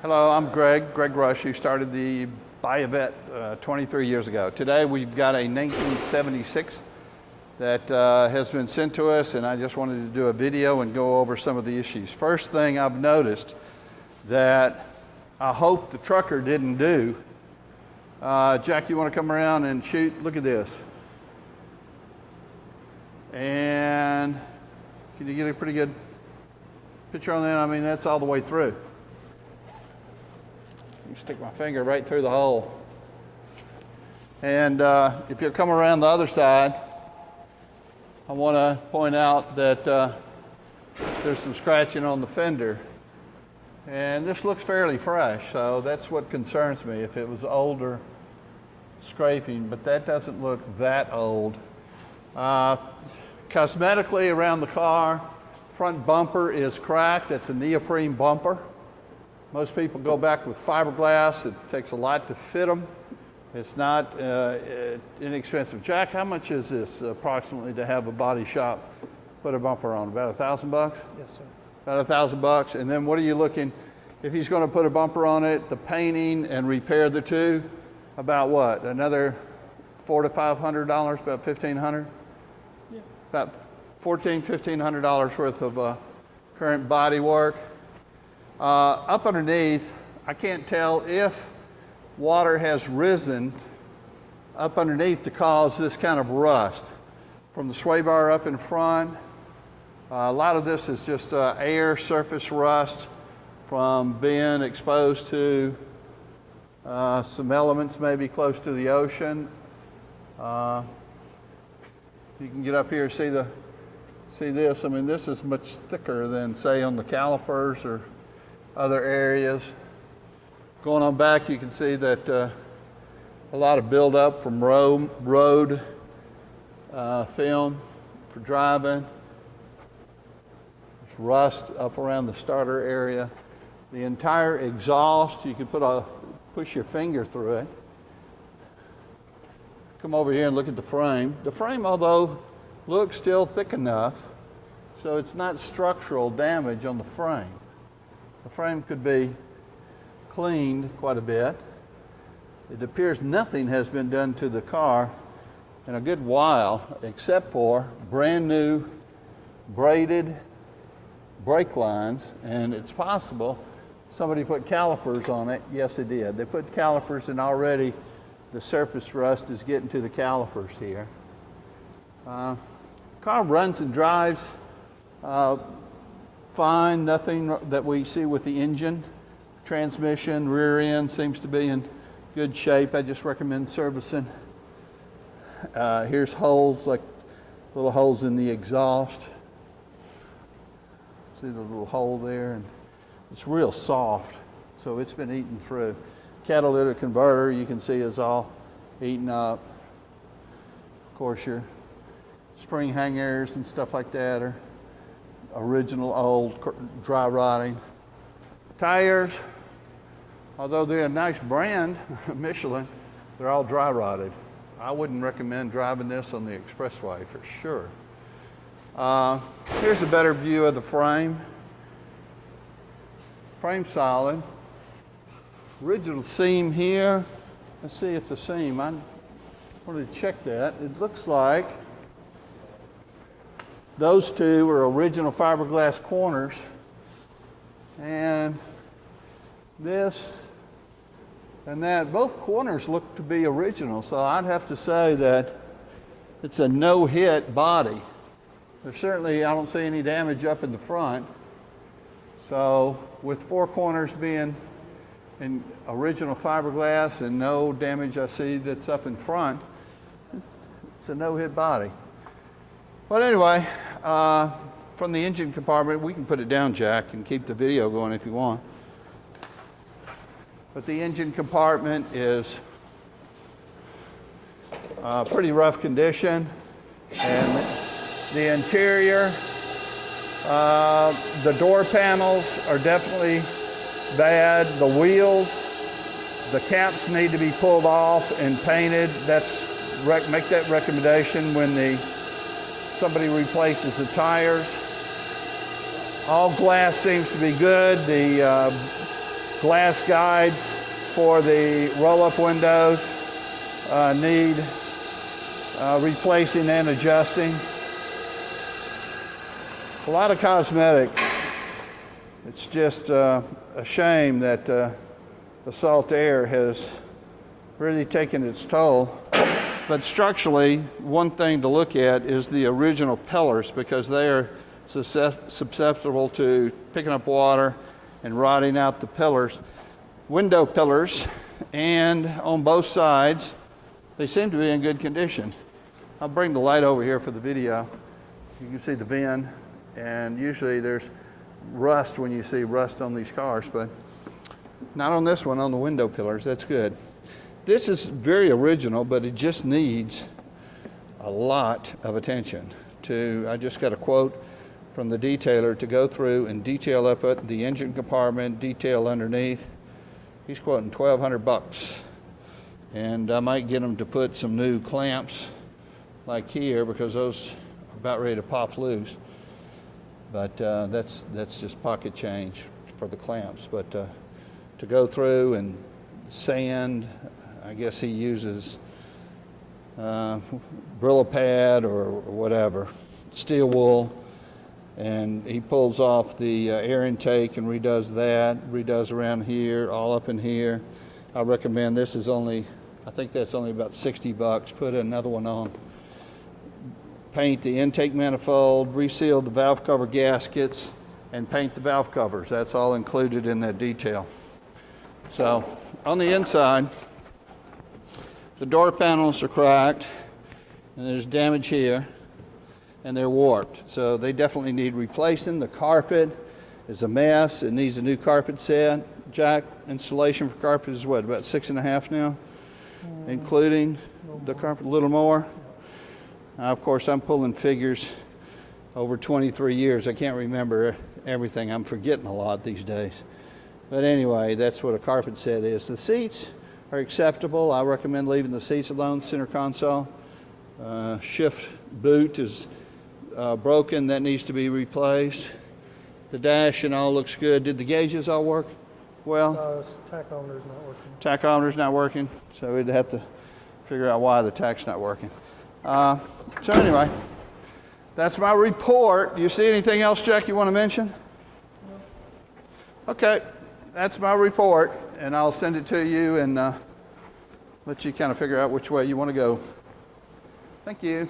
Hello, I'm Greg Rush, who started the Corvette 23 years ago. Today we've got a 1976 that has been sent to us, and I just wanted to do a video and go over some of the issues. First thing I've noticed that I hope the trucker didn't do, Jack, you want to come around and shoot? Look at this. And can you get a pretty good picture on that? I mean, that's all the way through. You stick my finger right through the hole. And if you'll come around the other side, I want to point out that there's some scratching on the fender. And this looks fairly fresh, so that's what concerns me. If it was older scraping, but that doesn't look that old. Cosmetically around the car, front bumper is cracked. It's a neoprene bumper. Most people go back with fiberglass. It takes a lot to fit them. It's not inexpensive. Jack, how much is this approximately to have a body shop put a bumper on? About $1,000? Yes, sir. About $1,000. And then what are you looking, if he's going to put a bumper on it, the painting and repair the two, about what? Another $400 to $500, about $1,500? Yeah. About $1,400, $1,500 worth of current body work. Up underneath, I can't tell if water has risen up underneath to cause this kind of rust. From the sway bar up in front, a lot of this is just air surface rust from being exposed to some elements maybe close to the ocean. You can get up here and see this. I mean, this is much thicker than, say, on the calipers or other areas. Going on back, you can see that a lot of buildup from road film for driving. There's rust up around the starter area. The entire exhaust, you can push your finger through it. Come over here and look at the frame. The frame, although looks still thick enough, so it's not structural damage on the frame. The frame could be cleaned quite a bit. It appears nothing has been done to the car in a good while, except for brand new braided brake lines, and it's possible somebody put calipers on it. Yes, they did. They put calipers, and already the surface rust is getting to the calipers here. Car runs and drives fine, nothing that we see with the engine. Transmission, rear end seems to be in good shape. I just recommend servicing. Here's holes, like little holes in the exhaust. See the little hole there? And it's real soft, so it's been eaten through. Catalytic converter, you can see, is all eaten up. Of course, your spring hangers and stuff like that are original old dry rotting. Tires, although they're a nice brand, Michelin, they're all dry rotted. I wouldn't recommend driving this on the expressway for sure. Here's a better view of the frame. Frame solid. Original seam here. Let's see if the seam, I wanted to check that. It looks like those two are original fiberglass corners, and this and that, both corners look to be original, so I'd have to say that it's a no-hit body. There's certainly, I don't see any damage up in the front, so with four corners being in original fiberglass and no damage I see that's up in front, it's a no-hit body. But anyway, from the engine compartment, we can put it down, Jack, and keep the video going if you want. But the engine compartment is pretty rough condition. And the interior, the door panels are definitely bad. The wheels, the caps need to be pulled off and painted. Make that recommendation when somebody replaces the tires. All glass seems to be good. The Glass guides for the roll-up windows need replacing and adjusting. A lot of cosmetic. It's just a shame that the salt air has really taken its toll. But structurally, one thing to look at is the original pillars, because they are susceptible to picking up water and rotting out the pillars. Window pillars, and on both sides, they seem to be in good condition. I'll bring the light over here for the video. You can see the VIN, and usually there's rust when you see rust on these cars, but not on this one, on the window pillars. That's good. This is very original, but it just needs a lot of attention. I just got a quote from the detailer to go through and detail up at the engine compartment, detail underneath. He's quoting $1,200, and I might get him to put some new clamps like here, because those are about ready to pop loose. But that's just pocket change for the clamps. But to go through and sand, I guess he uses Brillo pad or whatever, steel wool, and he pulls off the air intake and redoes that, redoes around here, all up in here. I recommend this is only, I think that's only about $60. Put another one on. Paint the intake manifold, reseal the valve cover gaskets, and paint the valve covers. That's all included in that detail. So on the inside, the door panels are cracked, and there's damage here, and they're warped. So they definitely need replacing. The carpet is a mess. It needs a new carpet set. Jack installation for carpet is what, about 6.5 now? Including the carpet, a little more? Of course, I'm pulling figures over 23 years. I can't remember everything. I'm forgetting a lot these days. But anyway, that's what a carpet set is. The seats are acceptable. I recommend leaving the seats alone. Center console. Shift boot is broken. That needs to be replaced. The dash and all looks good. Did the gauges all work well? Tachometer's not working. Tachometer's not working, so we'd have to figure out why the tach's not working. So anyway, that's my report. You see anything else, Jack, you want to mention? No. Okay, that's my report, and I'll send it to you and let you kind of figure out which way you want to go. Thank you.